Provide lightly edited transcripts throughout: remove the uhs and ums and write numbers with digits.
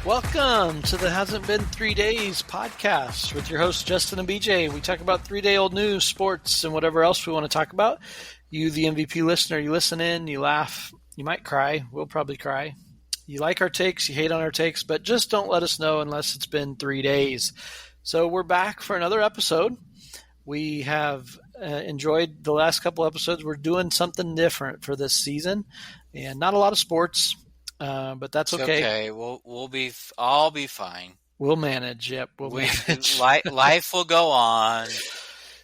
Welcome to the Hasn't Been 3 Days podcast with your hosts, Justin and BJ. We talk about 3-day-old news, sports, and whatever else we want to talk about. You, the MVP listener, you listen in, you laugh, you might cry. We'll probably cry. You like our takes, you hate on our takes, but just don't let us know unless it's been 3 days. So we're back for another episode. We have enjoyed the last couple episodes. We're doing something different for this season, and not a lot of sports. But that's okay. Okay, we'll be. I'll be fine. We'll manage. Yep, we'll manage. Life will go on.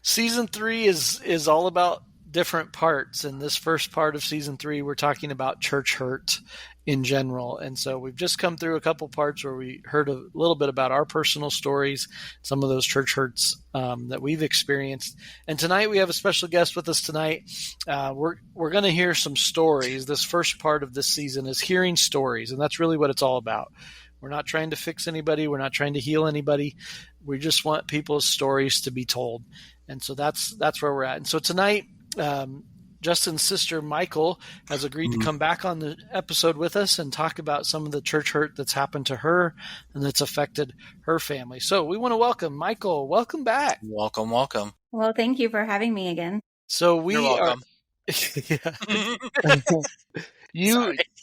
Season 3 is all about different parts. In this first part of Season 3, we're talking about church hurt in general. And so we've just come through a couple parts where we heard a little bit about our personal stories, some of those church hurts that we've experienced. And tonight we have a special guest with us tonight. We're going to hear some stories. This first part of this season is hearing stories, and that's really what it's all about. We're not trying to fix anybody. We're not trying to heal anybody. We just want people's stories to be told. And so that's where we're at. And so tonight, Justin's sister, Michael, has agreed to come back on the episode with us and talk about some of the church hurt that's happened to her and that's affected her family. So we want to welcome Michael. Welcome back. Welcome. Well, thank you for having me again. So You're welcome.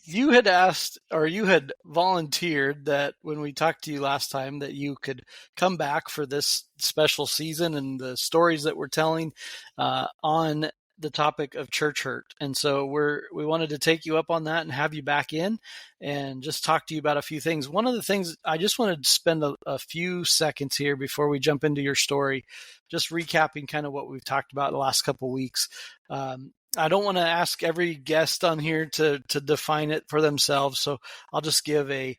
You had asked, or you had volunteered that when we talked to you last time that you could come back for this special season and the stories that we're telling on the topic of church hurt. And so we wanted to take you up on that and have you back in and just talk to you about a few things. One of the things I just wanted to spend a few seconds here before we jump into your story, just recapping kind of what we've talked about the last couple of weeks. I don't want to ask every guest on here to define it for themselves, so I'll just give a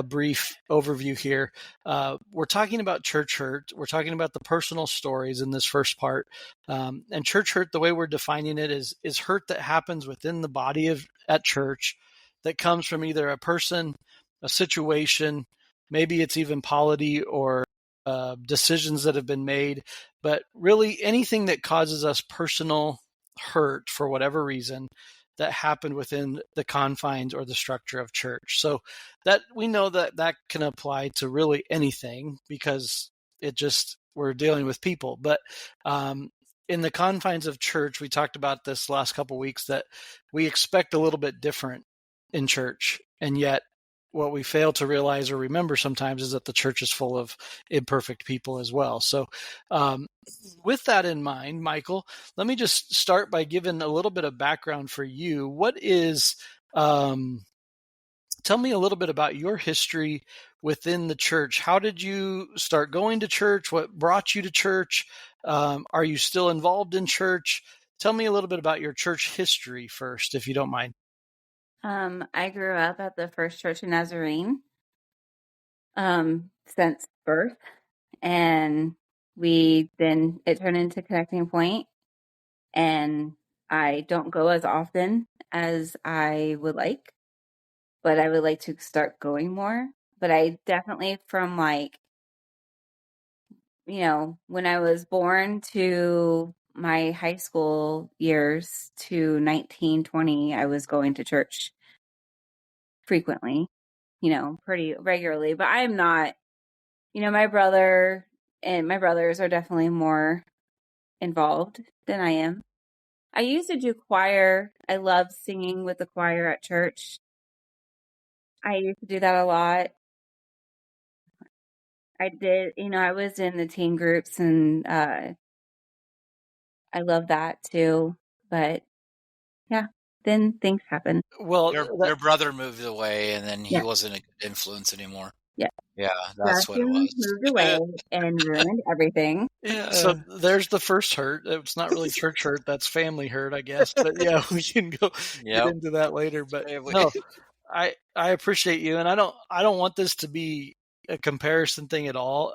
brief overview here. We're talking about church hurt. We're talking about the personal stories in this first part. And church hurt, the way we're defining it is hurt that happens within the body at church that comes from either a person, a situation, maybe it's even polity or decisions that have been made, but really anything that causes us personal hurt for whatever reason that happened within the confines or the structure of church. So that we know that can apply to really anything because we're dealing with people. But in the confines of church, we talked about this last couple of weeks that we expect a little bit different in church. And yet what we fail to realize or remember sometimes is that the church is full of imperfect people as well. So with that in mind, Michael, let me just start by giving a little bit of background for you. Tell me a little bit about your history within the church. How did you start going to church? What brought you to church? Are you still involved in church? Tell me a little bit about your church history first, if you don't mind. I grew up at the First Church of Nazarene since birth, and it turned into Connecting Point, and I don't go as often as I would like, but I would like to start going more. But I definitely from when I was born to my high school years to 19, 20, I was going to church frequently, pretty regularly. But I'm not, my brother and my brothers are definitely more involved than I am. I used to do choir. I love singing with the choir at church. I used to do that a lot. I did, I was in the teen groups and I love that too. But yeah, then things happen. Well, your brother moved away, and then he wasn't a good influence anymore. Yeah, that's what it was. Moved away and ruined everything. Yeah, so there's the first hurt. It's not really church hurt; that's family hurt, I guess. But yeah, we can get into that later. But no, I appreciate you, and I don't want this to be a comparison thing at all.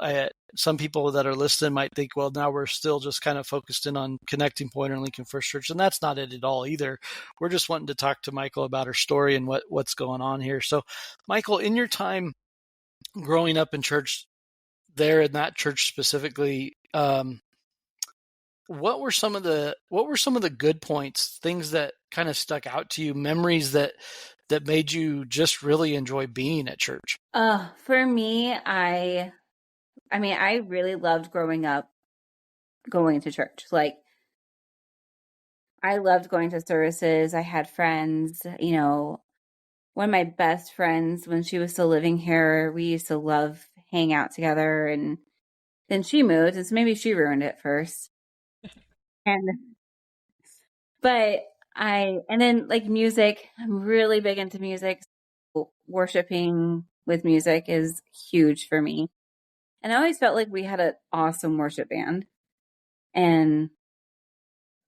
Some people that are listening might think, well, now we're still just kind of focused in on Connecting Point or Lincoln First Church, and that's not it at all either. We're just wanting to talk to Michael about her story and what's going on here. So, Michael, in your time growing up in church, there in that church specifically, what were some of the good points, things that kind of stuck out to you, memories that that made you just really enjoy being at church? For me, I really loved growing up going to church. Like, I loved going to services. I had friends, one of my best friends when she was still living here, we used to love hang out together, and then she moved, and so maybe she ruined it first. And then like music, I'm really big into music. So worshiping with music is huge for me. And I always felt like we had an awesome worship band. And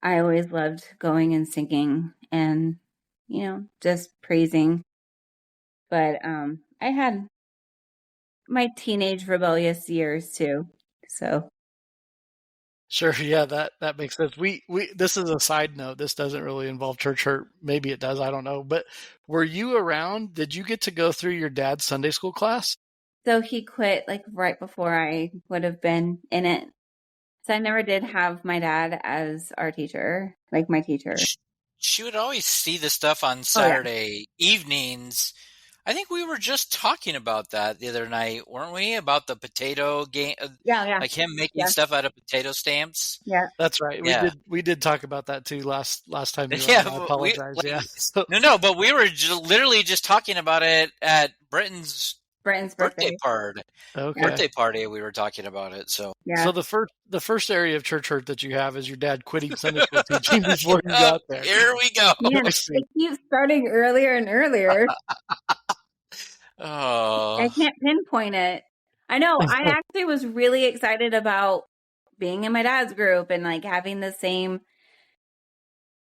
I always loved going and singing and, just praising. But I had my teenage rebellious years too. So Sure, yeah, that makes sense. We this is a side note. This doesn't really involve church hurt. Maybe it does, I don't know. But were you around? Did you get to go through your dad's Sunday school class? So he quit like right before I would have been in it. So I never did have my dad as our teacher, like my teacher. She would always see the stuff on Saturday evenings. I think we were just talking about that the other night, weren't we? About the potato game, Yeah. like him making stuff out of potato stamps. Yeah, that's right. Yeah. We did talk about that too last time you were Yeah, on. I apologize. No, but we were literally just talking about it at Britton's birthday party. Okay. Birthday party. We were talking about it. So yeah. So the first area of church hurt that you have is your dad quitting Sunday school teaching before you got there. Here we go. Man, it keeps starting earlier and earlier. Oh, I can't pinpoint it. I know. I actually was really excited about being in my dad's group and like having the same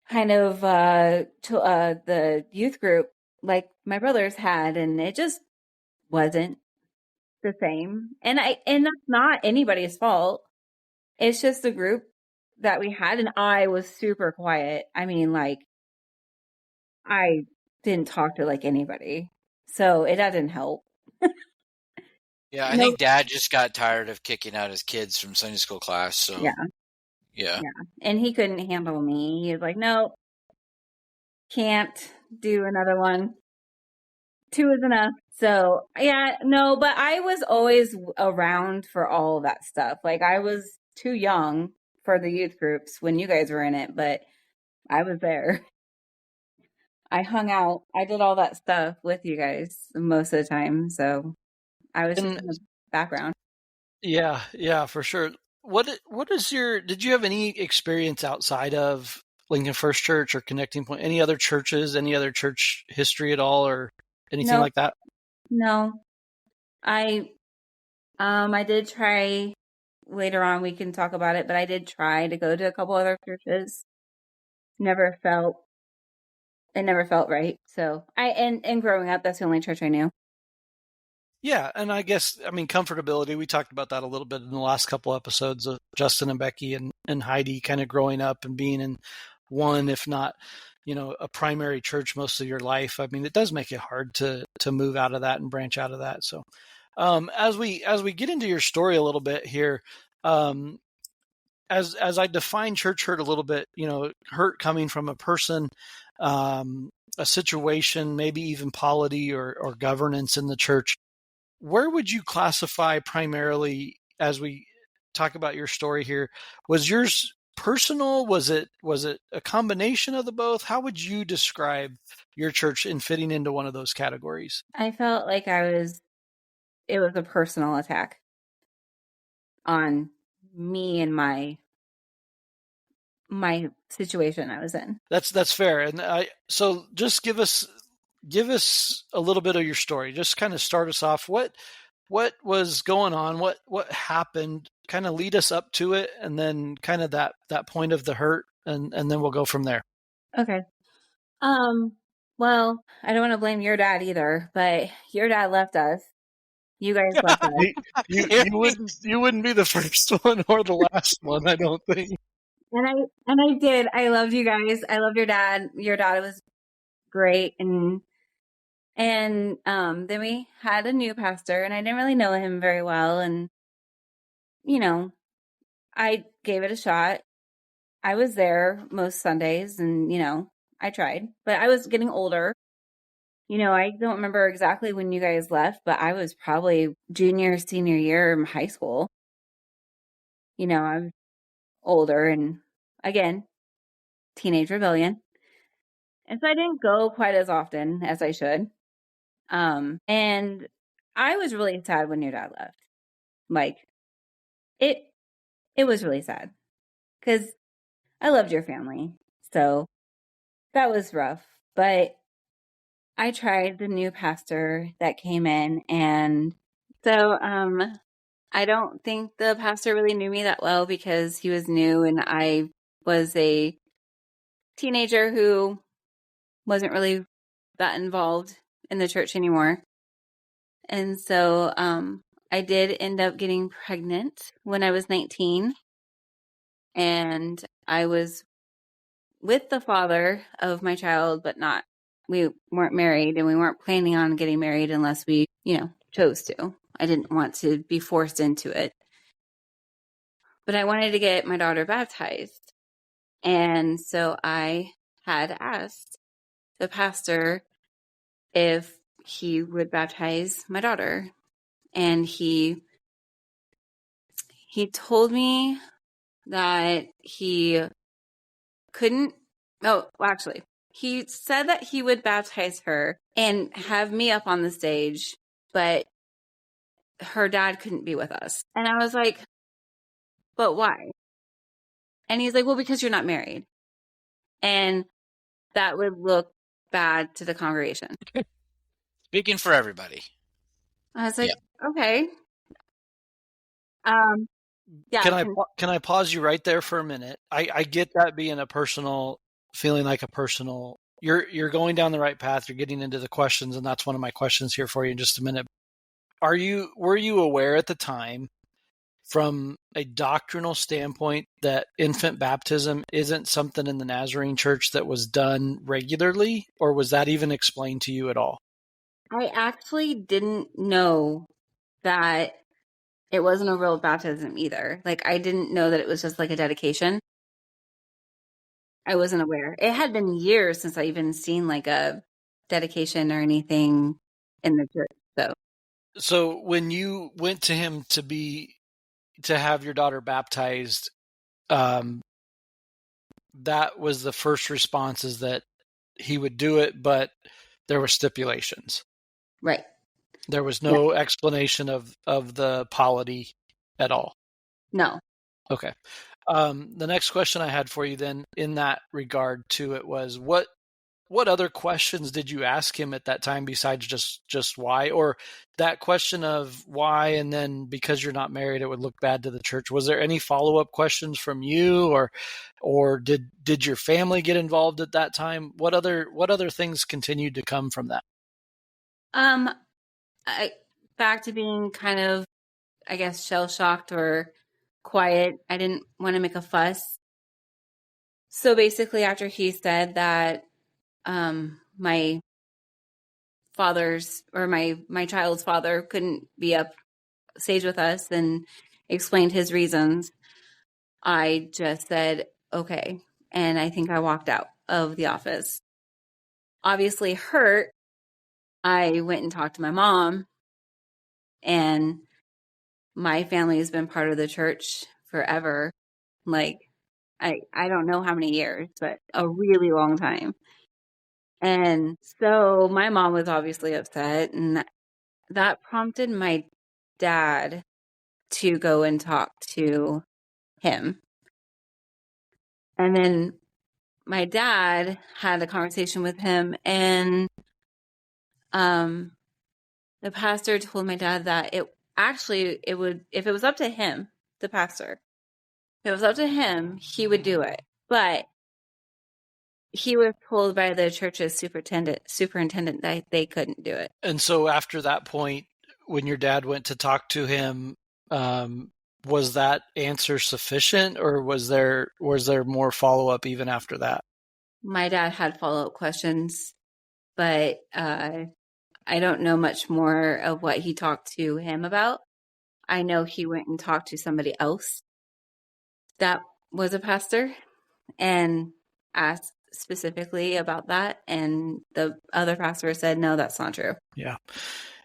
kind of the youth group like my brothers had, and it just wasn't the same. And that's not anybody's fault. It's just the group that we had, and I was super quiet. I mean, like, I didn't talk to like anybody, so that didn't help. Yeah, I think Dad just got tired of kicking out his kids from Sunday school class. So yeah, and he couldn't handle me. He was like, "No, can't do another one. 2 is enough." So yeah, no, but I was always around for all of that stuff. Like, I was too young for the youth groups when you guys were in it, but I was there. I hung out. I did all that stuff with you guys most of the time. So I was just in the background. Yeah, for sure. Did you have any experience outside of Lincoln First Church or Connecting Point? Any other churches, any other church history at all or anything like that? No. I did try, later on we can talk about it, but I did try to go to a couple other churches. It never felt right. So and growing up, that's the only church I knew. Yeah, and I guess, comfortability, we talked about that a little bit in the last couple episodes of Justin and Becky and Heidi kind of growing up and being in one, if not, a primary church most of your life. I mean, it does make it hard to move out of that and branch out of that. So as we get into your story a little bit here, as I define church hurt a little bit, hurt coming from a person, a situation, maybe even polity or governance in the church. Where would you classify primarily, as we talk about your story here? Was yours personal? Was it a combination of the both? How would you describe your church in fitting into one of those categories? I felt like it was a personal attack on me and my situation I was in. That's fair. And so just give us a little bit of your story. Just kind of start us off. What was going on? What happened? Kind of lead us up to it, and then kind of that point of the hurt, and then we'll go from there. Okay. Well, I don't want to blame your dad either, but your dad left us. You guys left us. You wouldn't be the first one or the last one, I don't think. And I did. I loved you guys. I loved your dad. Your dad was great, and then we had a new pastor, and I didn't really know him very well, and I gave it a shot. I was there most Sundays, and I tried, but I was getting older, I don't remember exactly when you guys left, but I was probably junior, senior year in high school. I'm older and again, teenage rebellion. And so I didn't go quite as often as I should. And I was really sad when your dad left. Like it it was really sad because I loved your family. So that was rough. But I tried the new pastor that came in, and so I don't think the pastor really knew me that well because he was new and I was a teenager who wasn't really that involved in the church anymore. And so I did end up getting pregnant when I was 19, and I was with the father of my child, but we weren't married, and we weren't planning on getting married unless we, chose to. I didn't want to be forced into it. But I wanted to get my daughter baptized. And so I had asked the pastor if he would baptize my daughter. And he told me that he couldn't. Oh, well, actually, he said that he would baptize her and have me up on the stage, but her dad couldn't be with us. And I was like, but why? And he's like, well, because you're not married. And that would look bad to the congregation. Speaking for everybody. I was like, Yeah. okay. Yeah. Can I pause you right there for a minute? I get that being a personal feeling, like a personal. You're going down the right path. You're getting into the questions, and that's one of my questions here for you in just a minute. Were you aware at the time, from a doctrinal standpoint, that infant baptism isn't something in the Nazarene church that was done regularly, or was that even explained to you at all? I actually didn't know that it wasn't a real baptism either. Like, I didn't know that it was just like a dedication. I wasn't aware. It had been years since I even seen like a dedication or anything in the church. So when you went to him to have your daughter baptized, that was the first response, is that he would do it, but there were stipulations. Right. There was no explanation of the polity at all. No. Okay. The next question I had for you then in that regard to it was, what other questions did you ask him at that time besides just why? Or that question of why, and then because you're not married, it would look bad to the church. Was there any follow-up questions from you, or did your family get involved at that time? What other things continued to come from that? Back to being kind of, I guess, shell-shocked or quiet. I didn't want to make a fuss. So basically, after he said that my father's or my child's father couldn't be up stage with us and explained his reasons, I just said, okay. And I think I walked out of the office. Obviously hurt, I went and talked to my mom, and my family has been part of the church forever. Like, I don't know how many years, but a really long time. And so my mom was obviously upset, and that prompted my dad to go and talk to him. And then my dad had a conversation with him, and the pastor told my dad that it would, if it was up to him, the pastor, if it was up to him, he would do it. But he was told by the church's superintendent that they couldn't do it. And so after that point, when your dad went to talk to him, was that answer sufficient, or was there more follow-up even after that? My dad had follow-up questions, but I don't know much more of what he talked to him about. I know he went and talked to somebody else that was a pastor and asked specifically about that, and the other pastor said, no, that's not true. Yeah.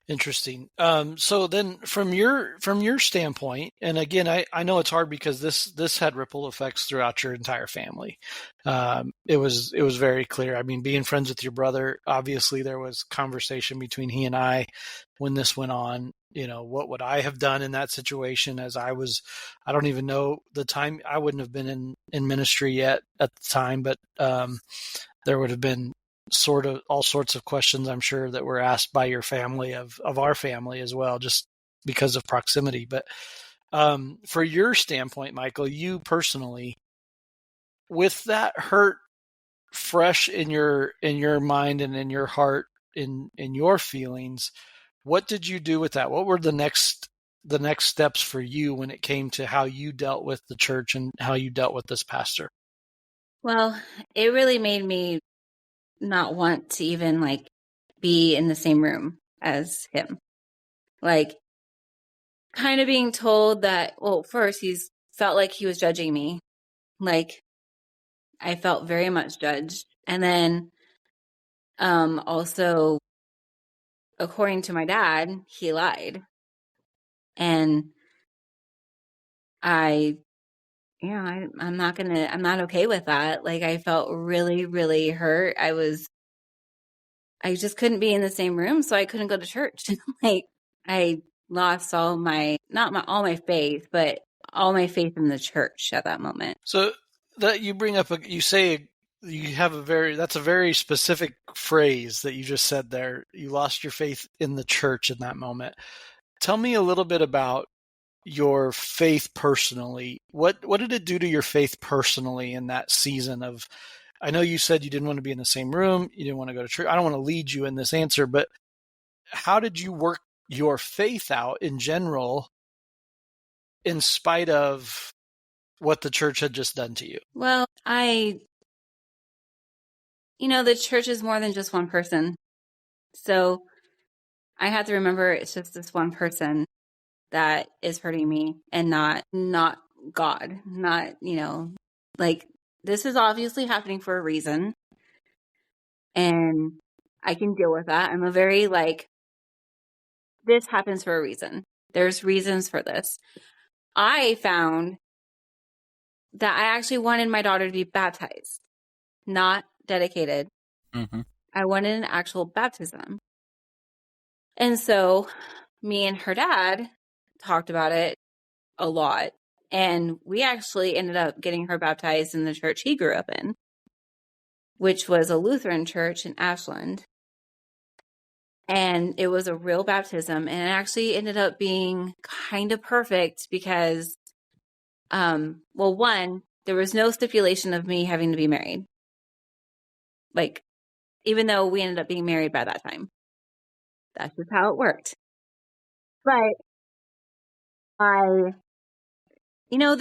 Interesting. So then from your standpoint, and again, I know it's hard because this had ripple effects throughout your entire family. It was very clear. I mean, being friends with your brother, obviously there was conversation between he and I when this went on. What would I have done in that situation? I don't even know the time. I wouldn't have been in ministry yet at the time, but there would have been sort of all sorts of questions, I'm sure, that were asked by your family of our family as well, just because of proximity. But for your standpoint, Michael, you personally, with that hurt fresh in your mind and in your heart, in your feelings, what did you do with that? What were the next steps for you when it came to how you dealt with the church and how you dealt with this pastor? Well, it really made me not want to even be in the same room as him. Kind of being told that, well, first he's felt like he was judging me. I felt very much judged. And then also, according to my dad, he lied. And I'm not okay with that. I felt really, really hurt. I just couldn't be in the same room, so I couldn't go to church. I lost all my faith, but all my faith in the church at that moment. So that you bring up, you say you have that's a very specific phrase that you just said there. You lost your faith in the church in that moment. Tell me a little bit about your faith personally. What did it do to your faith personally in that season of, I know you said you didn't want to be in the same room, you didn't want to go to church. I don't want to lead you in this answer, but how did you work your faith out in general in spite of what the church had just done to you? Well, the church is more than just one person. So I have to remember it's just this one person that is hurting me and not God. Not, this is obviously happening for a reason. And I can deal with that. I'm a very this happens for a reason. There's reasons for this. I found that I actually wanted my daughter to be baptized, not dedicated. Mm-hmm. I wanted an actual baptism. And so me and her dad talked about it a lot. And we actually ended up getting her baptized in the church he grew up in, which was a Lutheran church in Ashland. And it was a real baptism. And it actually ended up being kind of perfect because, one, there was no stipulation of me having to be married. Even though we ended up being married by that time. That's just how it worked. But there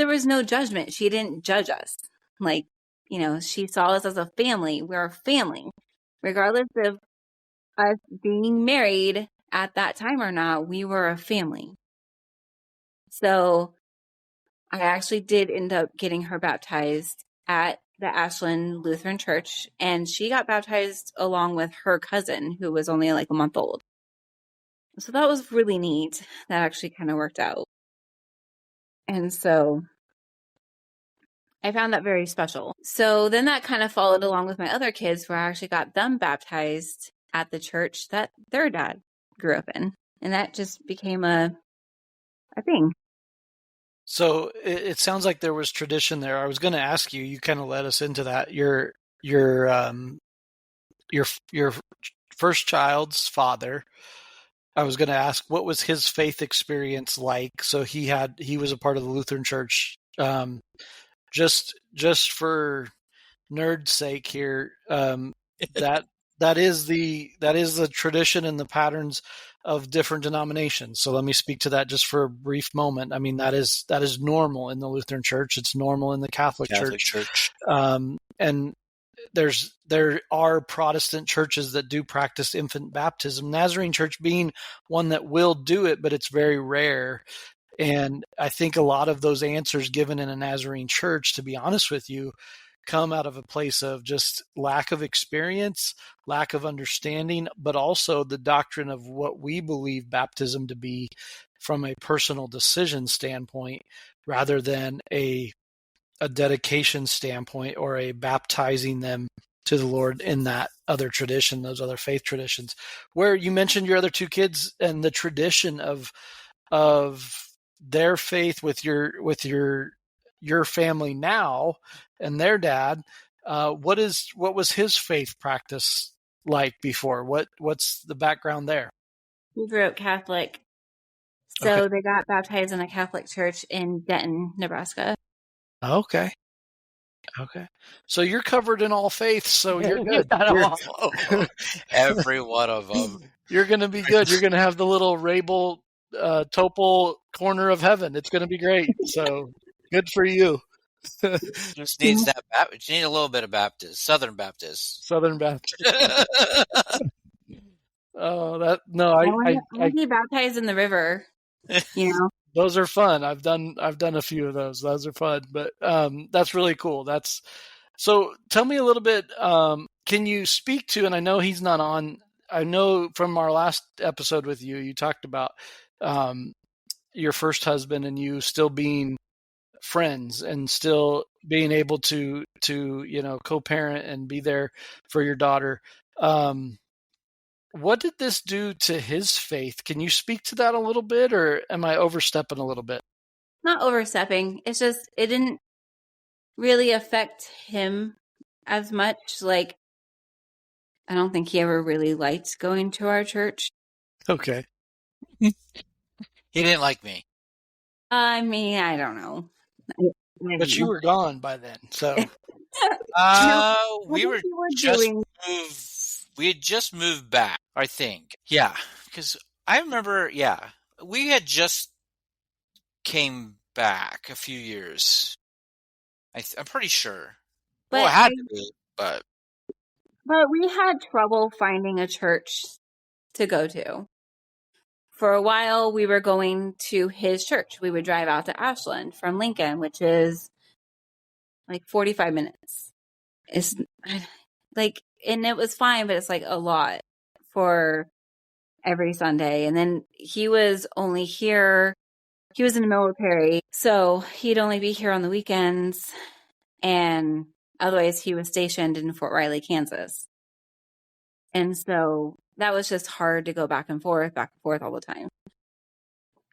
was no judgment. She didn't judge us. She saw us as a family. We're a family. Regardless of us being married at that time or not, we were a family. So I actually did end up getting her baptized at the Ashland Lutheran Church, and she got baptized along with her cousin, who was only a month old. So that was really neat. That actually kind of worked out. And so I found that very special. So then that kind of followed along with my other kids, where I actually got them baptized at the church that their dad grew up in. And that just became a thing. So it sounds like there was tradition there. I was going to ask you, you kind of led us into that. Your first child's father, I was going to ask, what was his faith experience like? So he was a part of the Lutheran church. Just for nerd's sake here, that is the tradition and the patterns of different denominations. So let me speak to that just for a brief moment. I mean, that is normal in the Lutheran church. It's normal in the Catholic church. And there are Protestant churches that do practice infant baptism. Nazarene church being one that will do it, but it's very rare. And I think a lot of those answers given in a Nazarene church, to be honest with you, come out of a place of just lack of experience, lack of understanding, but also the doctrine of what we believe baptism to be from a personal decision standpoint rather than a dedication standpoint or a baptizing them to the Lord in that other tradition, those other faith traditions. Where you mentioned your other two kids and the tradition of their faith with your family now and their dad. What was his faith practice like before? What's the background there? He grew up Catholic. Okay. So they got baptized in a Catholic church in Denton, Nebraska. Okay. So you're covered in all faiths, so you're good. Every one of them. You're going to be good. You're going to have the little Rabel Topil corner of heaven. It's going to be great. So good for you. Just needs that. You need a little bit of Baptist, Southern Baptist. Southern Baptist. Oh, I want to be baptized in the river. You know, those are fun. I've done a few of those. Those are fun, but that's really cool. So tell me a little bit. Can you speak to? And I know he's not on. I know from our last episode with you, you talked about your first husband and you still being friends and still being able to co-parent and be there for your daughter. What did this do to his faith? Can you speak to that a little bit, or am I overstepping a little bit? Not overstepping. It's just it didn't really affect him as much. Like, I don't think he ever really liked going to our church. Okay. He didn't like me. I mean, I don't know. But you were gone by then, so. We had just moved back, I think. Yeah, because I remember, we had just came back a few years. I'm pretty sure. But well, it had to be, but we had trouble finding a church to go to. For a while, we were going to his church. We would drive out to Ashland from Lincoln, which is like 45 minutes. It's like, and it was fine, but it's like a lot for every Sunday. And then he was only here. He was in the military, so he'd only be here on the weekends. And otherwise, he was stationed in Fort Riley, Kansas. And so that was just hard to go back and forth all the time.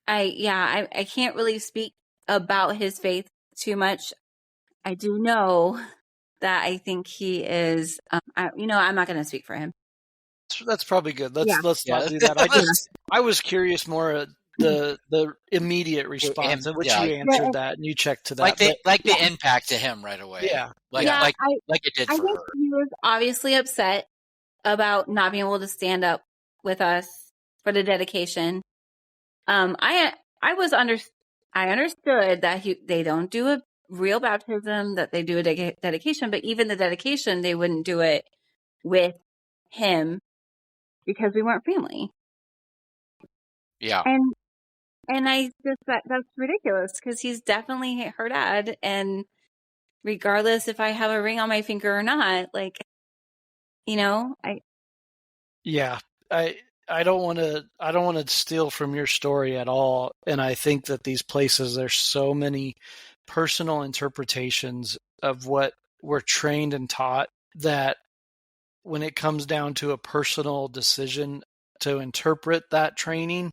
I can't really speak about his faith too much. I do know that I think he is, I'm not going to speak for him. That's probably good. Let's not do that. I was curious more the immediate response, in which you answered that and you checked to that. The impact to him right away. Yeah. Like it did for her. I think he was obviously upset about not being able to stand up with us for the dedication. I understood that they don't do a real baptism, that they do a dedication, but even the dedication, they wouldn't do it with him because we weren't family. Yeah. And I just, that's ridiculous because he's definitely her dad. And regardless if I have a ring on my finger or not, like, I don't want to steal from your story at all. And I think that these places, there's so many personal interpretations of what we're trained and taught that when it comes down to a personal decision to interpret that training,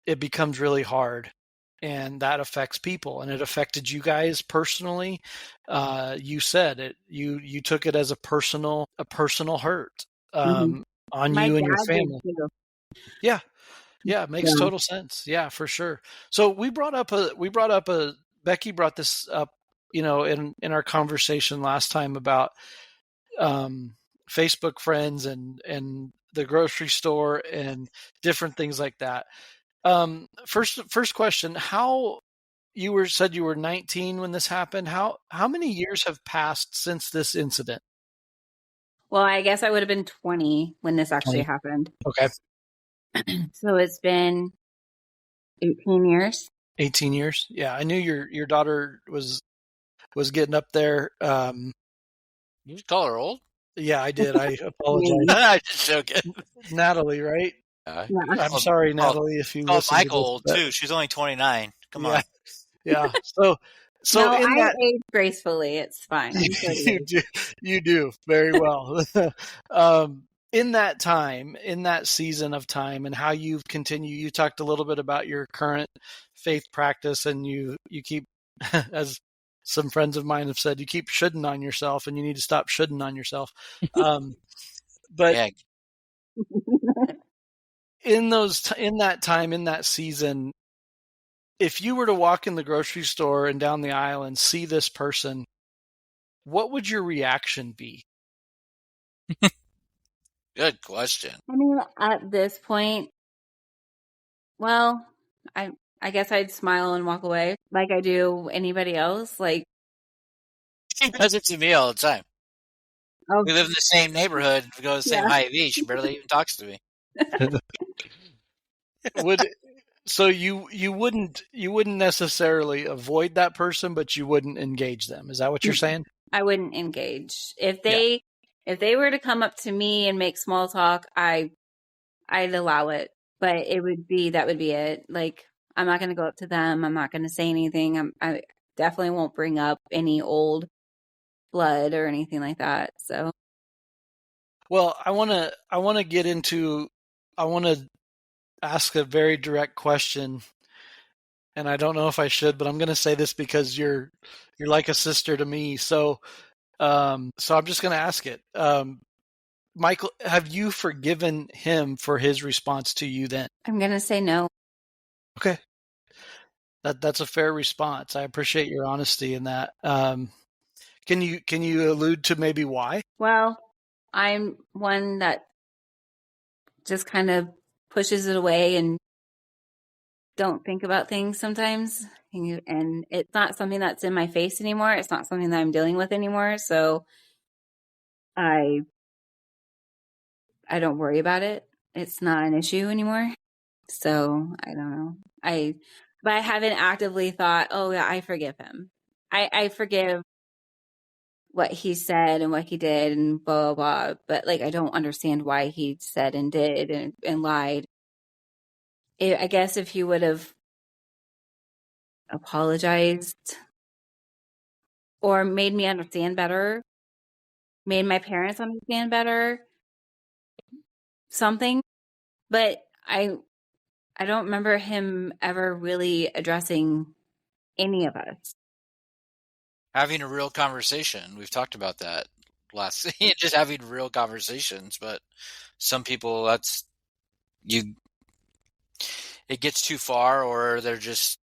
it becomes really hard. And that affects people, and it affected you guys personally. You said it. You took it as a personal hurt on you and your family. Yeah, it makes total sense. Yeah, for sure. So Becky brought this up, in our conversation last time about Facebook friends and the grocery store and different things like that. First question, how said you were 19 when this happened. How many years have passed since this incident? Well, I guess I would have been 20 when this actually happened. Okay. So it's been 18 years. 18 years. Yeah. I knew your daughter was was getting up there. You just call her old? Yeah, I did. I apologize. I'm just joking. Natalie, right? Yeah. I'm sorry, Natalie, if you Called listen to Michael this. old too. She's only 29. Come on. Yeah. So No, in I that age gracefully. It's fine. I'm you do very well. In that time, in that season of time, and how you've continued, you talked a little bit about your current faith practice, and you keep, as some friends of mine have said, you keep shoulding on yourself, and you need to stop shoulding on yourself. But Yeah. in that time, in that season, if you were to walk in the grocery store and down the aisle and see this person, what would your reaction be? Good question. I mean, at this point, well, I guess I'd smile and walk away like I do anybody else. Like, She does it to me all the time. oh, We live in the same neighborhood. We go to the same yeah. Hy-Vee. She barely even talks to me. So you wouldn't necessarily avoid that person, but you wouldn't engage them. Is that what you're saying? I wouldn't engage. If they were to come up to me and make small talk, I'd allow it. But that would be it. Like, I'm not going to go up to them. I'm not going to say anything. I definitely won't bring up any old blood or anything like that. So, well, I want to ask a very direct question, and I don't know if I should, but I'm going to say this because you're like a sister to me. So I'm just going to ask it. Michael, have you forgiven him for his response to you then? I'm going to say no. Okay. That's a fair response. I appreciate your honesty in that. Can you allude to maybe why? Well, I'm one that just kind of pushes it away and don't think about things sometimes. And it's not something that's in my face anymore. It's not something that I'm dealing with anymore. So I don't worry about it. It's not an issue anymore. So I don't know. But I haven't actively thought, oh yeah, I forgive him. I forgive what he said and what he did and blah, blah, blah. But like, I don't understand why he said and did and lied. I guess if he would have apologized or made me understand better, made my parents understand better, something. But I don't remember him ever really addressing any of us. Having a real conversation. We've talked about that last. Just having real conversations, but some people it gets too far, or they're just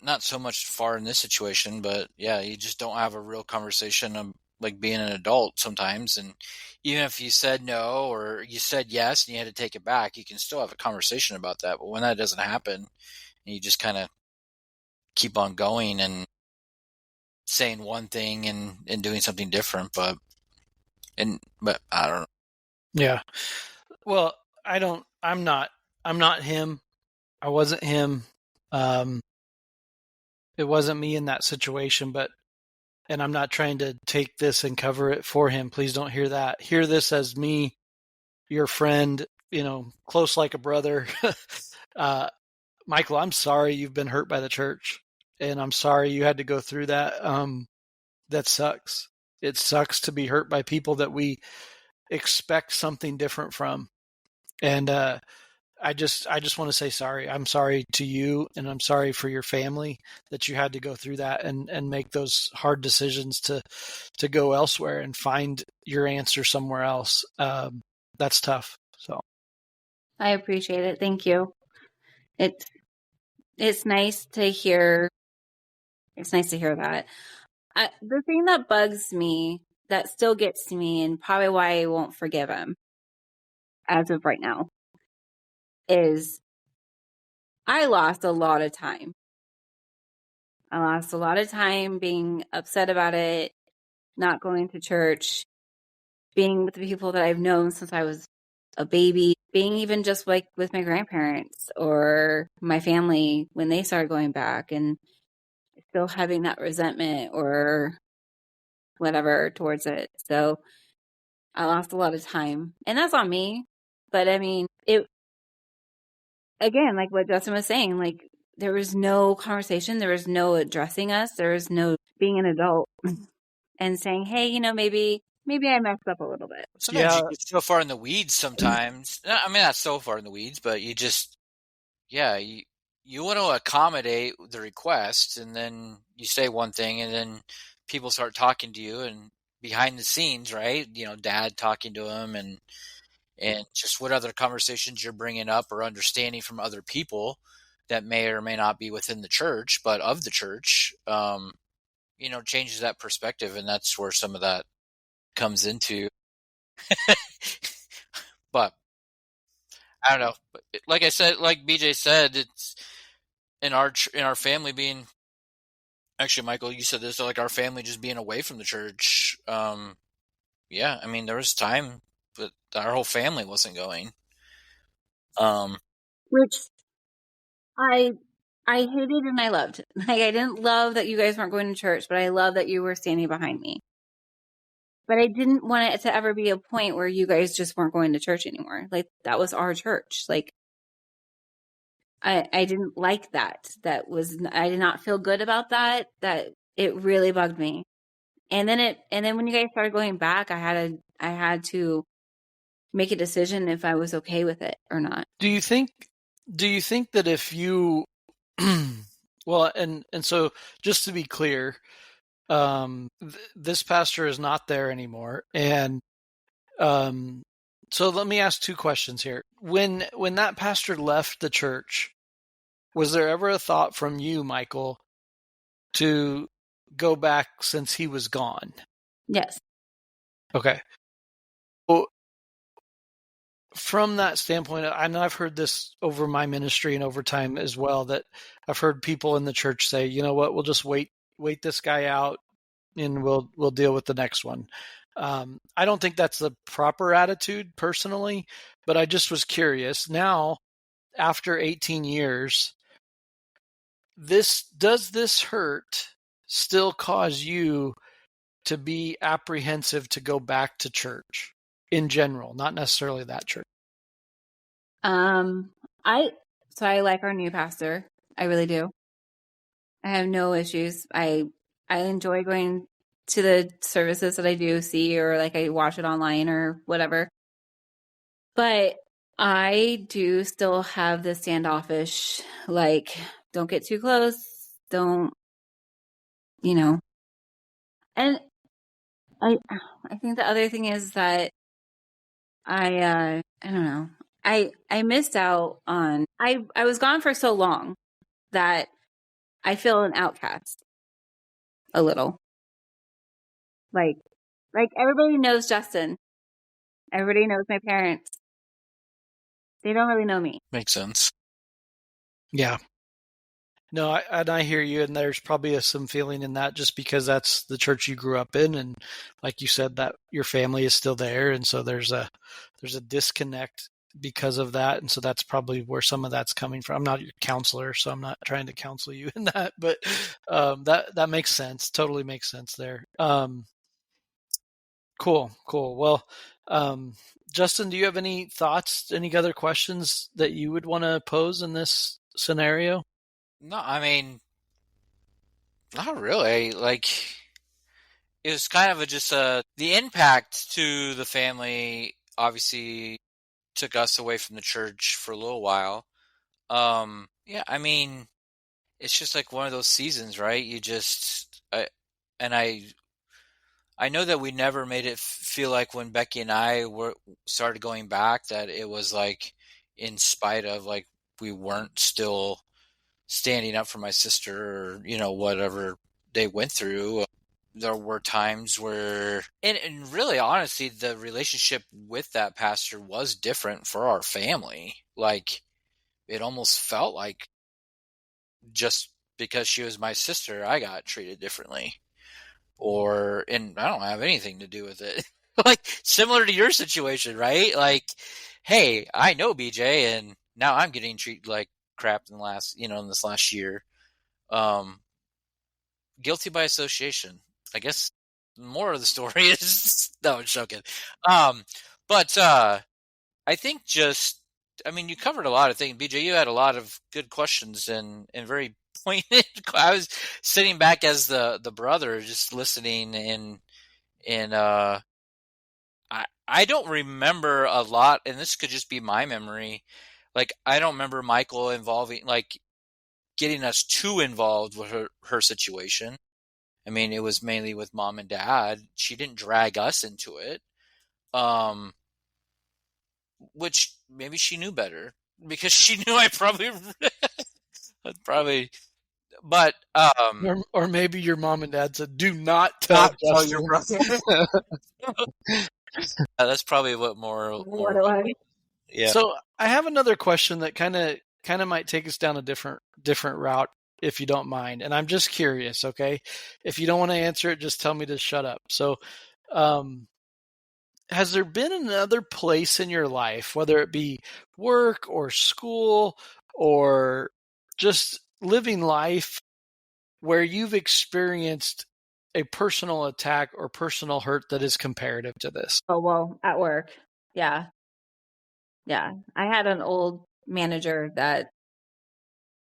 not so much far in this situation. But yeah, you just don't have a real conversation. Like being an adult sometimes, and even if you said no or you said yes and you had to take it back, you can still have a conversation about that. But when that doesn't happen, and you just kind of keep on going and saying one thing and doing something different, but I don't know. Yeah. Well, I'm not him. I wasn't him. It wasn't me in that situation, and I'm not trying to take this and cover it for him. Please don't hear that. Hear this as me, your friend, close like a brother. Michael, I'm sorry you've been hurt by the church, and I'm sorry you had to go through that. That sucks. It sucks to be hurt by people that we expect something different from. And I just want to say sorry. I'm sorry to you, and I'm sorry for your family that you had to go through that and make those hard decisions to go elsewhere and find your answer somewhere else. That's tough. So I appreciate it. Thank you. It's nice to hear. It's nice to hear that. The thing that bugs me, that still gets to me, and probably why I won't forgive him as of right now, is I lost a lot of time. I lost a lot of time being upset about it, not going to church, being with the people that I've known since I was a baby, being even just like with my grandparents or my family when they started going back, and still having that resentment or whatever towards it. So I lost a lot of time, and that's on me. But I mean, it again, like what Justin was saying, like there was no conversation, there was no addressing us, there was no being an adult and saying, hey, maybe I messed up a little bit. Sometimes you get so far in the weeds sometimes. I mean, not so far in the weeds, but you just, you want to accommodate the request, and then you say one thing, and then people start talking to you, and behind the scenes, right? Dad talking to him, and just what other conversations you're bringing up or understanding from other people that may or may not be within the church, but of the church, changes that perspective, and that's where some of that comes into. But I don't know. But like I said, like BJ said, it's in our family being. Actually, Michael, you said this, like our family just being away from the church. Yeah, I mean, there was time, but our whole family wasn't going. Which I hated and I loved. Like I didn't love that you guys weren't going to church, but I love that you were standing behind me. But I didn't want it to ever be a point where you guys just weren't going to church anymore. Like that was our church. Like I didn't like that. I did not feel good about that. That it really bugged me. And then when you guys started going back, I had to make a decision if I was okay with it or not. Do you think that if you well, and so just to be clear, this pastor is not there anymore, and so let me ask two questions here. When that pastor left the church, was there ever a thought from you, Michael, to go back since he was gone? Yes. Okay. Well, from that standpoint, I know I've heard this over my ministry and over time as well, that I've heard people in the church say, you know what, we'll just wait this guy out and we'll deal with the next one. I don't think that's the proper attitude personally, but I just was curious. Now, after 18 years, does this hurt still cause you to be apprehensive to go back to church in general, not necessarily that church? I like our new pastor. I really do. I have no issues. I enjoy going to the services that I do see, or like I watch it online or whatever. But I do still have the standoffish, like, don't get too close. Don't, and I think the other thing is that I don't know. I missed out on, I was gone for so long that I feel an outcast a little. Like everybody knows Justin. Everybody knows my parents. They don't really know me. Makes sense. Yeah. No, I hear you, and there's probably some feeling in that just because that's the church you grew up in, and like you said, that your family is still there, and so there's a disconnect because of that, and so that's probably where some of that's coming from. I'm not your counselor, so I'm not trying to counsel you in that, but that makes sense. Totally makes sense there. Cool. Well, Justin, do you have any thoughts, any other questions that you would want to pose in this scenario? No, I mean, not really. Like, it was kind of the impact to the family obviously took us away from the church for a little while. Yeah, I mean, it's just like one of those seasons, right? I know that we never made it feel like when Becky and I started going back that it was like in spite of like we weren't still standing up for my sister or whatever they went through. There were times where and really honestly the relationship with that pastor was different for our family. Like it almost felt like just because she was my sister I got treated differently. And I don't have anything to do with it. Like similar to your situation, right? Like, hey, I know BJ and now I'm getting treated like crap in this last year. guilty by association. I guess more of the story is no, I'm joking. But I think you covered a lot of things. BJ, you had a lot of good questions and very pointed. I was sitting back as the brother, just listening, and I don't remember a lot, and this could just be my memory. Like, I don't remember Michael getting us too involved with her situation. I mean, it was mainly with mom and dad. She didn't drag us into it. Which maybe she knew better because she knew I probably, but or maybe your mom and dad said, "Do not tell tell Justin." your brother. That's probably what more. Yeah. So I have another question that kind of might take us down a different route, if you don't mind. And I'm just curious, okay? If you don't want to answer it, just tell me to shut up. So, has there been another place in your life, whether it be work or school or just living life, where you've experienced a personal attack or personal hurt that is comparative to this? Oh, well, at work. Yeah. Yeah. I had an old manager that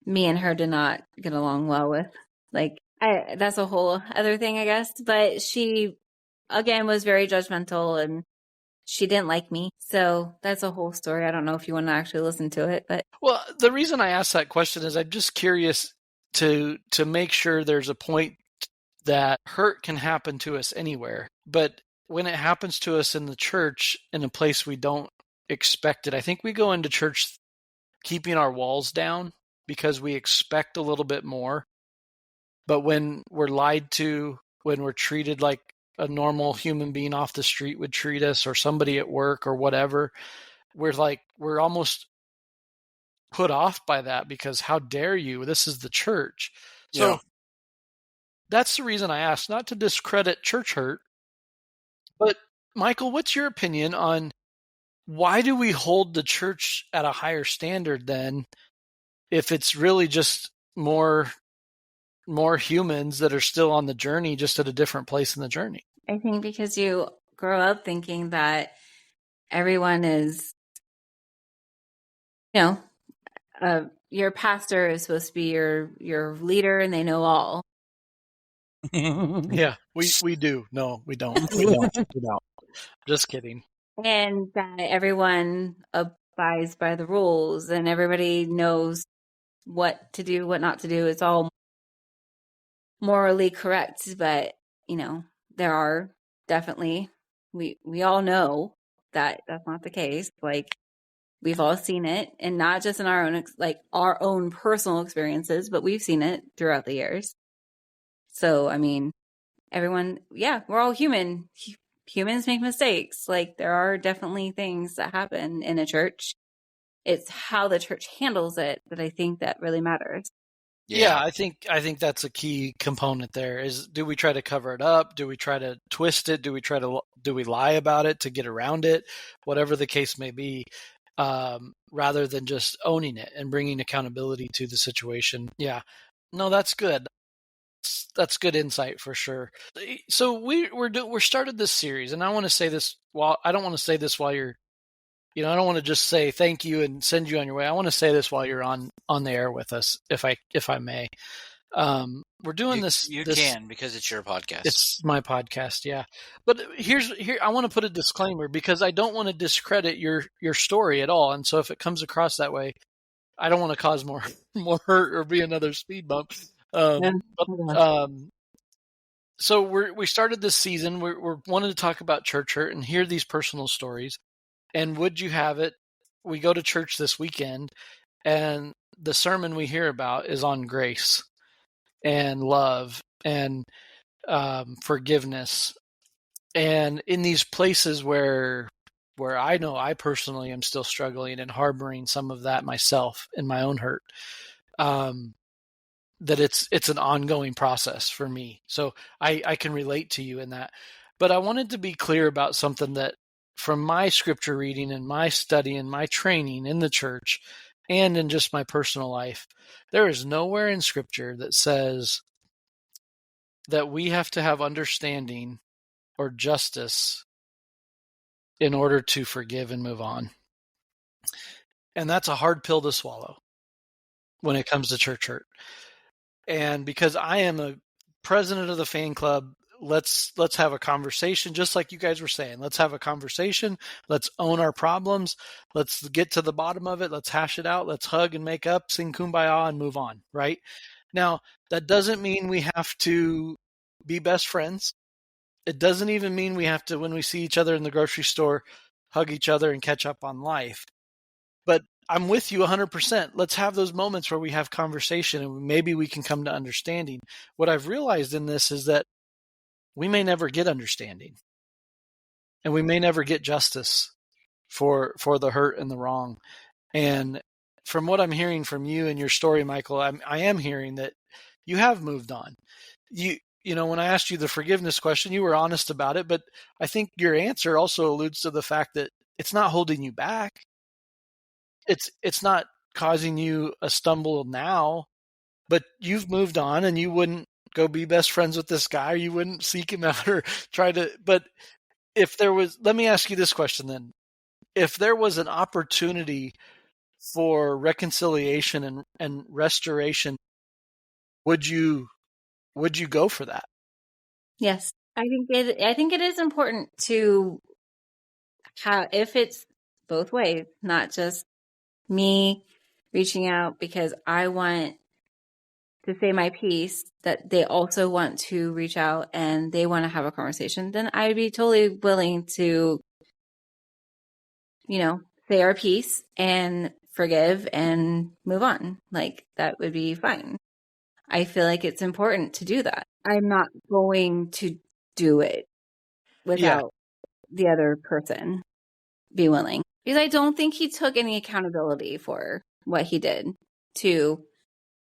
me and her did not get along well with. Like, that's a whole other thing, I guess. But she, again, was very judgmental and she didn't like me. So that's a whole story. I don't know if you want to actually listen to it, but. Well, the reason I asked that question is I'm just curious to make sure there's a point that hurt can happen to us anywhere. But when it happens to us in the church, in a place we don't expect it, I think we go into church keeping our walls down because we expect a little bit more. But when we're lied to, when we're treated like a normal human being off the street would treat us, or somebody at work or whatever, we're almost put off by that because how dare you? This is the church. So that's the reason I asked, not to discredit church hurt. But Michael, what's your opinion on why do we hold the church at a higher standard then if it's really just more humans that are still on the journey, just at a different place in the journey? I think because you grow up thinking that everyone is, your pastor is supposed to be your leader and they know all. Yeah, we do. No, we don't. We don't. We don't. Just kidding. And that everyone abides by the rules and everybody knows what to do, what not to do. It's all morally correct, but there are definitely, we all know that that's not the case. Like, we've all seen it, and not just in our own personal experiences, but we've seen it throughout the years. So, I mean, everyone, we're all human. Humans make mistakes. Like, there are definitely things that happen in a church. It's how the church handles it that I think that really matters. Yeah, I think that's a key component there. Is, do we try to cover it up? Do we try to twist it? Do we lie about it to get around it? Whatever the case may be, rather than just owning it and bringing accountability to the situation. Yeah, no, that's good. That's good insight for sure. So we're started this series, and I want to say this I don't want to say this while you're, I don't want to just say thank you and send you on your way. I want to say this while you're on the air with us, if I may. We're doing this. You can, because it's your podcast. It's my podcast, yeah. But here I want to put a disclaimer because I don't want to discredit your story at all. And so if it comes across that way, I don't want to cause more hurt or be another speed bump. So we started this season. We're wanting to talk about church hurt and hear these personal stories. And would you have it, we go to church this weekend, and the sermon we hear about is on grace and love and forgiveness. And in these places where I know I personally am still struggling and harboring some of that myself in my own hurt, that it's an ongoing process for me. So I can relate to you in that. But I wanted to be clear about something that, from my scripture reading and my study and my training in the church and in just my personal life, there is nowhere in scripture that says that we have to have understanding or justice in order to forgive and move on. And that's a hard pill to swallow when it comes to church hurt. And because I am a president of the fan club, let's have a conversation, just like you guys were saying. Let's have a conversation. Let's own our problems. Let's get to the bottom of it. Let's hash it out. Let's hug and make up, sing Kumbaya, and move on, right? Now, that doesn't mean we have to be best friends. It doesn't even mean we have to, when we see each other in the grocery store, hug each other and catch up on life. But I'm with you 100%. Let's have those moments where we have conversation and maybe we can come to understanding. What I've realized in this is that we may never get understanding, and we may never get justice for the hurt and the wrong. And from what I'm hearing from you and your story, Michael, I am hearing that you have moved on. You know, when I asked you the forgiveness question, you were honest about it, but I think your answer also alludes to the fact that it's not holding you back. It's not causing you a stumble now, but you've moved on, and you wouldn't go be best friends with this guy, or you wouldn't seek him out or try to. But if there was, let me ask you this question then. If there was an opportunity for reconciliation and restoration, would you go for that? Yes. I think it is important to have, if it's both ways, not just me reaching out because I want to say my piece, that they also want to reach out and they want to have a conversation, then I'd be totally willing to, say our piece and forgive and move on. Like, that would be fine. I feel like it's important to do that. I'm not going to do it without the other person be willing, because I don't think he took any accountability for what he did to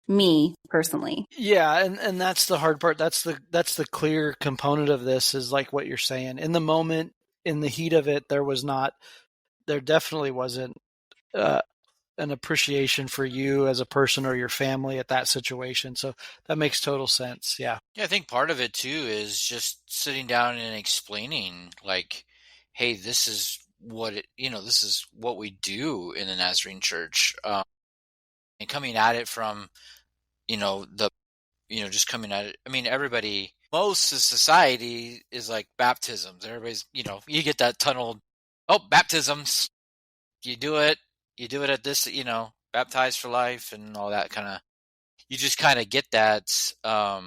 me personally. Yeah, and that's the hard part. That's the clear component of this, is like what you're saying. In the moment, in the heat of it, there definitely wasn't an appreciation for you as a person or your family at that situation. So that makes total sense. Yeah. Yeah, I think part of it too is just sitting down and explaining, like, hey, this is what this is what we do in the Nazarene Church, and coming at it from, just coming at it. I mean, most of society is like baptisms. Everybody's, you get that tunnel. Oh, baptisms. You do it at this, baptized for life and all that kind of. You just kind of get that that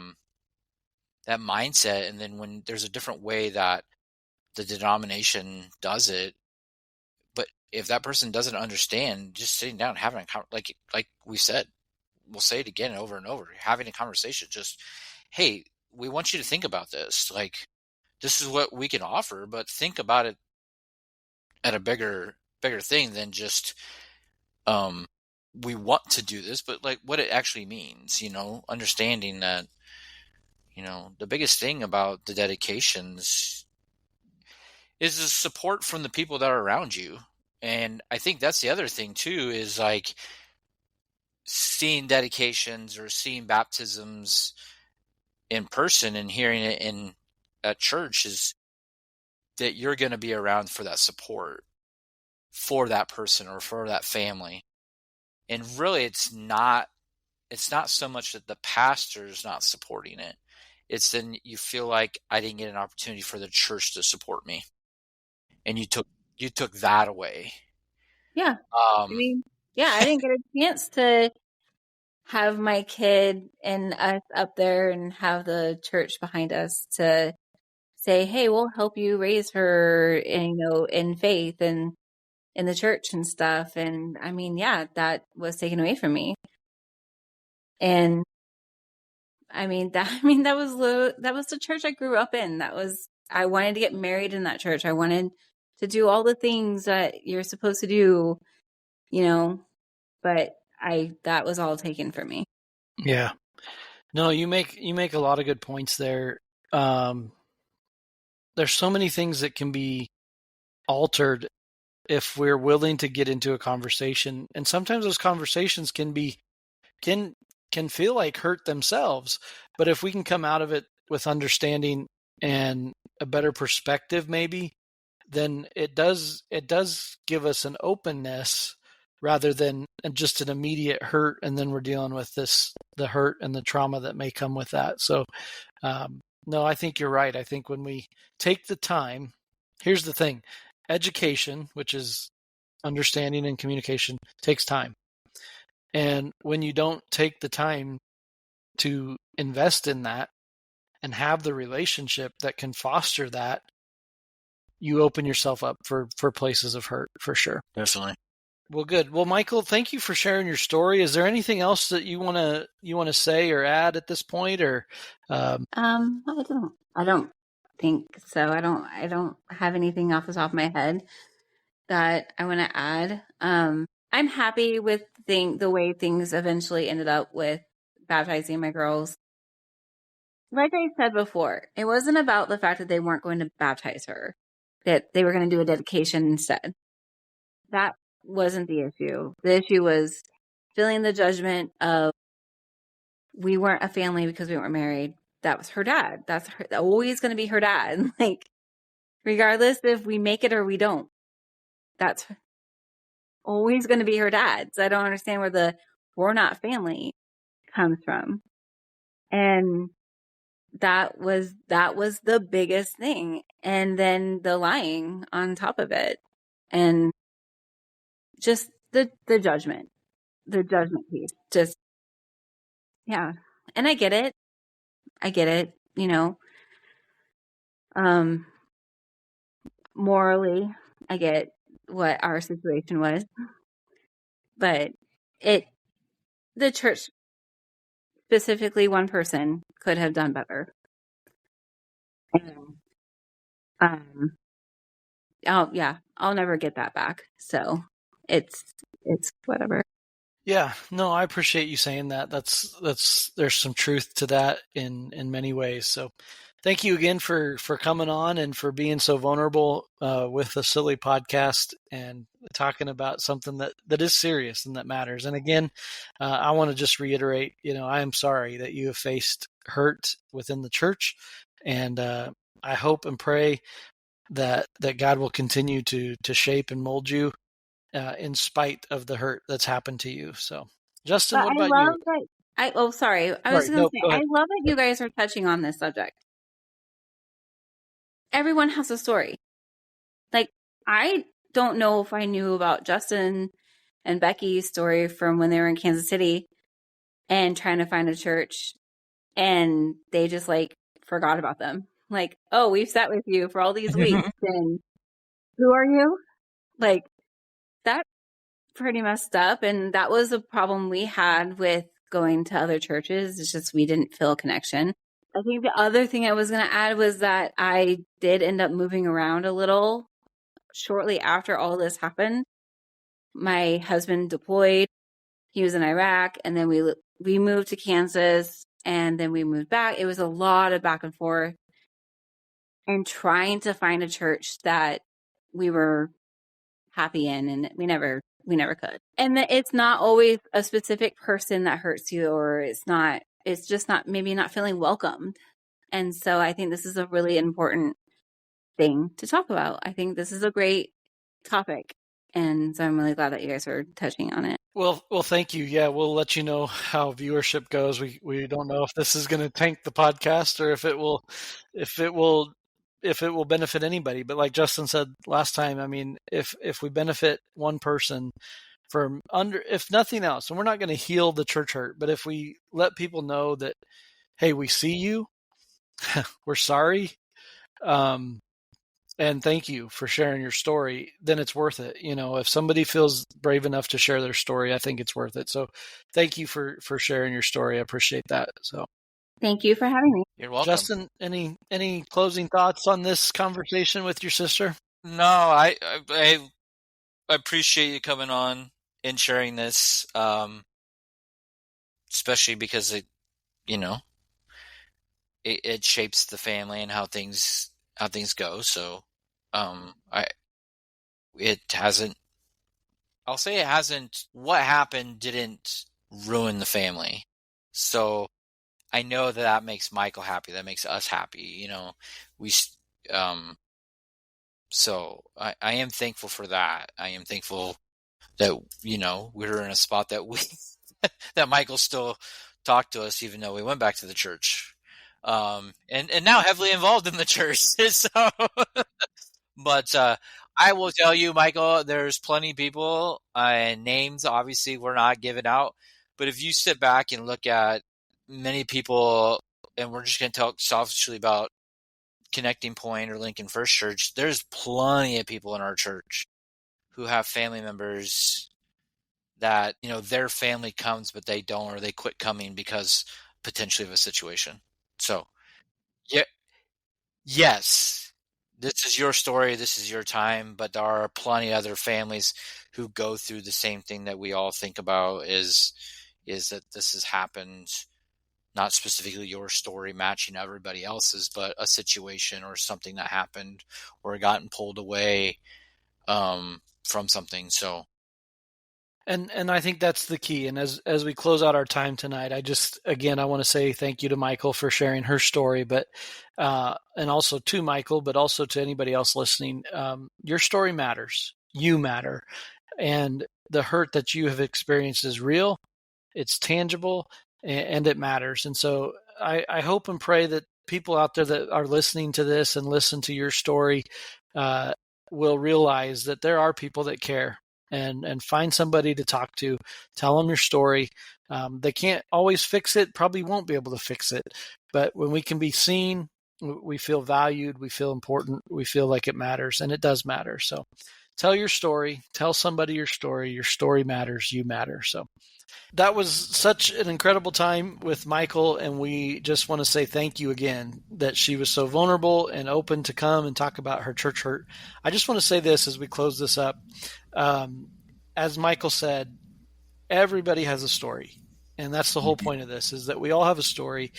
mindset, and then when there's a different way that the denomination does it, but if that person doesn't understand, just sitting down having like we said, we'll say it again over and over, having a conversation, just, hey, we want you to think about this, like, this is what we can offer, but think about it at a bigger thing than just we want to do this, but like what it actually means, understanding that, the biggest thing about the dedications is the support from the people that are around you. And I think that's the other thing too, is like seeing dedications or seeing baptisms in person and hearing it at church, is that you're going to be around for that support for that person or for that family. And really, it's not so much that the pastor's not supporting it. It's then you feel like, I didn't get an opportunity for the church to support me, and you took that away. Yeah. I didn't get a chance to have my kid and us up there and have the church behind us to say, hey, we'll help you raise her, in faith and in the church and stuff. And I mean, yeah, that was taken away from me. And that was the church I grew up in. I wanted to get married in that church. I wanted to do all the things that you're supposed to do, but that was all taken from me. Yeah. No, you make a lot of good points there. There's so many things that can be altered if we're willing to get into a conversation, and sometimes those conversations can feel like hurt themselves, but if we can come out of it with understanding and a better perspective, maybe, then it does give us an openness rather than just an immediate hurt, and then we're dealing with the hurt and the trauma that may come with that. So no, I think you're right. I think when we take the time, here's the thing: education, which is understanding and communication, takes time. And when you don't take the time to invest in that and have the relationship that can foster that, you open yourself up for places of hurt, for sure. Definitely. Well, good. Well, Michael, thank you for sharing your story. Is there anything else that you want to say or add at this point, or? I don't think so. I don't have anything off the top of my head that I want to add. I'm happy with the way things eventually ended up with baptizing my girls. Like I said before, it wasn't about the fact that they weren't going to baptize her, that they were going to do a dedication instead. That wasn't the issue. The issue was feeling the judgment of, we weren't a family because we weren't married. That was her dad. That's always going to be her dad. Like, regardless if we make it or we don't, that's always going to be her dad. So I don't understand where the "we're not family" comes from. And that was the biggest thing. And then the lying on top of it. And just the judgment piece. Just, yeah. And I get it. Morally, I get what our situation was, but the church, specifically one person, could have done better. And, I'll never get that back. So it's whatever. Yeah, no, I appreciate you saying that. There's some truth to that in many ways. So thank you again for coming on and for being so vulnerable with a silly podcast and talking about something that is serious and that matters. And again, I want to just reiterate, I am sorry that you have faced hurt within the church, and I hope and pray that God will continue to shape and mold you in spite of the hurt that's happened to you. So, Justin, But what I about love you? that. Sorry. I was going to say, Go I ahead. love that you guys are touching on this subject. Everyone has a story. Like, I don't know if I knew about Justin and Becky's story from when they were in Kansas City and trying to find a church, and they just forgot about them. Like, oh, we've sat with you for all these weeks, and who are you? Like, that's pretty messed up. And that was a problem we had with going to other churches. It's just we didn't feel a connection. I think the other thing I was going to add was that I did end up moving around a little shortly after all this happened. My husband deployed. He was in Iraq, and then we moved to Kansas, and then we moved back. It was a lot of back and forth and trying to find a church that we were happy in, and we never could. And it's not always a specific person that hurts you, or it's just not, maybe not feeling welcomed. And so I think this is a really important thing to talk about. I think this is a great topic. And so I'm really glad that you guys are touching on it. Well, thank you. Yeah, we'll let you know how viewership goes. We don't know if this is going to tank the podcast or if it will benefit anybody. But like Justin said last time, I mean, if we benefit one person from if nothing else, and we're not going to heal the church hurt, but if we let people know that, hey, we see you, we're sorry, and thank you for sharing your story, then it's worth it. If somebody feels brave enough to share their story, I think it's worth it. So thank you for sharing your story. I appreciate that. So thank you for having me. You're welcome. Justin, any closing thoughts on this conversation with your sister? No, I appreciate you coming on and sharing this, especially because it shapes the family and how things go. So, what happened didn't ruin the family. So I know that makes Michael happy. That makes us happy. We, so I am thankful for that. I am thankful that, we're in a spot that that Michael still talked to us, even though we went back to the church. And now heavily involved in the church. So, but I will tell you, Michael, there's plenty of people and names. Obviously, we're not giving out. But if you sit back and look at many people, and we're just going to talk selfishly about Connecting Point or Lincoln First Church, there's plenty of people in our church who have family members that, their family comes, but they don't, or they quit coming because potentially of a situation. So, yeah, yes, this is your story. This is your time, but there are plenty of other families who go through the same thing that we all think about is that this has happened, not specifically your story matching everybody else's, but a situation or something that happened or gotten pulled away from something. So, And I think that's the key. And as we close out our time tonight, I want to say thank you to Michael for sharing her story, but and also to Michael, but also to anybody else listening. Your story matters. You matter, and the hurt that you have experienced is real. It's tangible, and it matters. And so I hope and pray that people out there that are listening to this and listen to your story will realize that there are people that care. And find somebody to talk to, tell them your story. They can't always fix it, probably won't be able to fix it. But when we can be seen, we feel valued, we feel important, we feel like it matters, and it does matter. So tell your story, tell somebody your story matters, you matter. So that was such an incredible time with Michael, and we just want to say thank you again that she was so vulnerable and open to come and talk about her church hurt. I just want to say this as we close this up. As Michael said, everybody has a story, and that's the whole point of this, is that we all have a story.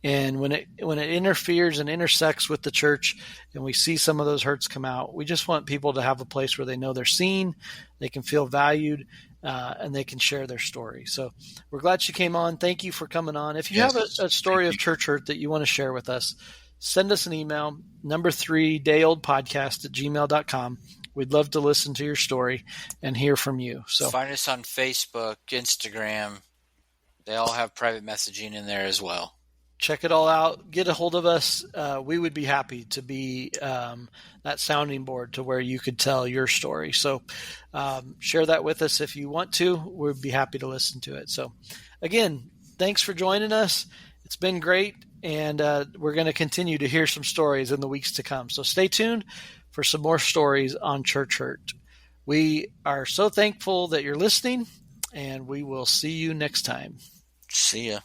And when it interferes and intersects with the church and we see some of those hurts come out, we just want people to have a place where they know they're seen, they can feel valued, and they can share their story. So we're glad she came on. Thank you for coming on. If you have a story of church hurt that you want to share with us, send us an email, 3dayoldpodcast@gmail.com. We'd love to listen to your story and hear from you. So find us on Facebook, Instagram. They all have private messaging in there as well. Check it all out. Get a hold of us. We would be happy to be that sounding board to where you could tell your story. So share that with us if you want to. We'd be happy to listen to it. So again, thanks for joining us. It's been great, and we're going to continue to hear some stories in the weeks to come. So stay tuned for some more stories on Church Hurt. We are so thankful that you're listening, and we will see you next time. See ya.